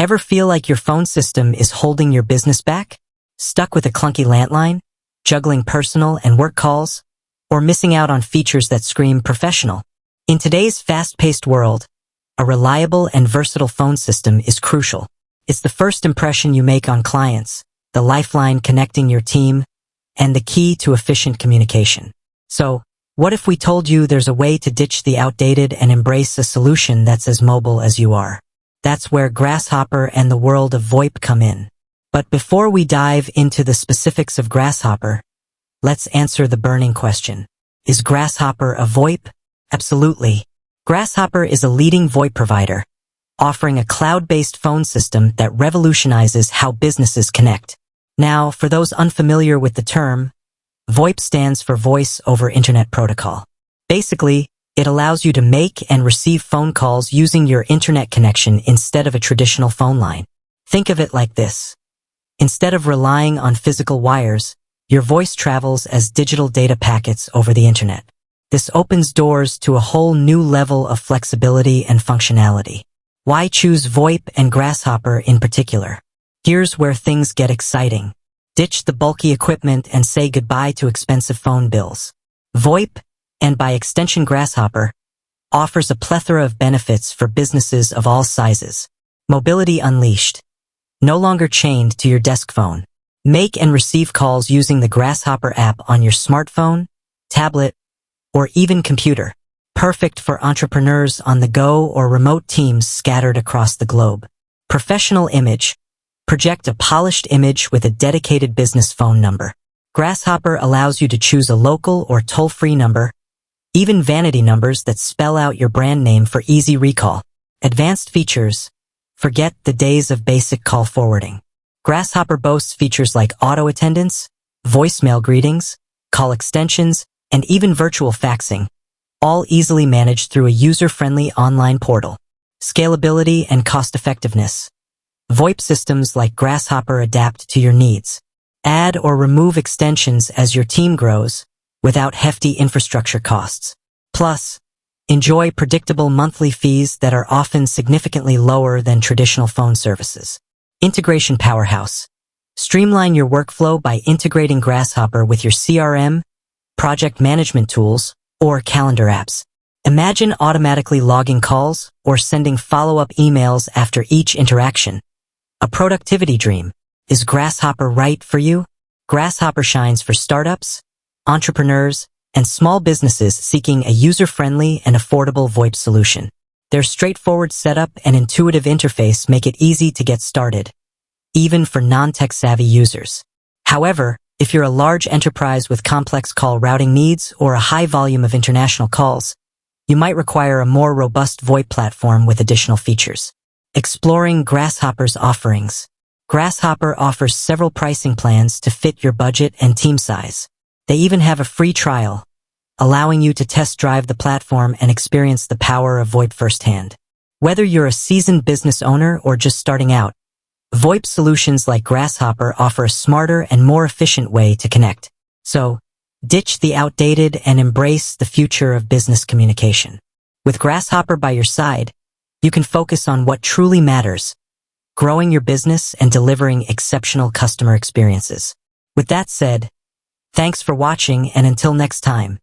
Ever feel like your phone system is holding your business back? Stuck with a clunky landline? Juggling personal and work calls? Or missing out on features that scream professional? In today's fast-paced world, a reliable and versatile phone system is crucial. It's the first impression you make on clients, the lifeline connecting your team, and the key to efficient communication. So, what if we told you there's a way to ditch the outdated and embrace a solution that's as mobile as you are? That's where Grasshopper and the world of VoIP come in. But before we dive into the specifics of Grasshopper, let's answer the burning question. Is Grasshopper a VoIP? Absolutely. Grasshopper is a leading VoIP provider, offering a cloud-based phone system that revolutionizes how businesses connect. Now, for those unfamiliar with the term, VoIP stands for Voice over Internet Protocol. Basically, it allows you to make and receive phone calls using your internet connection instead of a traditional phone line. Think of it like this. Instead of relying on physical wires, your voice travels as digital data packets over the internet. This opens doors to a whole new level of flexibility and functionality. Why choose VoIP and Grasshopper in particular? Here's where things get exciting. Ditch the bulky equipment and say goodbye to expensive phone bills. VoIP, and by extension Grasshopper, offers a plethora of benefits for businesses of all sizes. Mobility unleashed. No longer chained to your desk phone. Make and receive calls using the Grasshopper app on your smartphone, tablet, or even computer. Perfect for entrepreneurs on the go or remote teams scattered across the globe. Professional image. Project a polished image with a dedicated business phone number. Grasshopper allows you to choose a local or toll-free number, even vanity numbers that spell out your brand name for easy recall. Advanced features. Forget the days of basic call forwarding. Grasshopper boasts features like auto attendance, voicemail greetings, call extensions, and even virtual faxing, all easily managed through a user-friendly online portal. Scalability and cost-effectiveness. VoIP systems like Grasshopper adapt to your needs. Add or remove extensions as your team grows without hefty infrastructure costs. Plus, enjoy predictable monthly fees that are often significantly lower than traditional phone services. Integration powerhouse. Streamline your workflow by integrating Grasshopper with your CRM, project management tools, or calendar apps. Imagine automatically logging calls or sending follow-up emails after each interaction. A productivity dream. Is Grasshopper right for you? Grasshopper shines for startups, entrepreneurs, and small businesses seeking a user-friendly and affordable VoIP solution. Their straightforward setup and intuitive interface make it easy to get started, even for non-tech-savvy users. However, if you're a large enterprise with complex call routing needs or a high volume of international calls, you might require a more robust VoIP platform with additional features. Exploring Grasshopper's offerings. Grasshopper offers several pricing plans to fit your budget and team size. They even have a free trial, allowing you to test drive the platform and experience the power of VoIP firsthand. Whether you're a seasoned business owner or just starting out, VoIP solutions like Grasshopper offer a smarter and more efficient way to connect. So, ditch the outdated and embrace the future of business communication. With Grasshopper by your side, you can focus on what truly matters, growing your business and delivering exceptional customer experiences. With that said, thanks for watching, and until next time,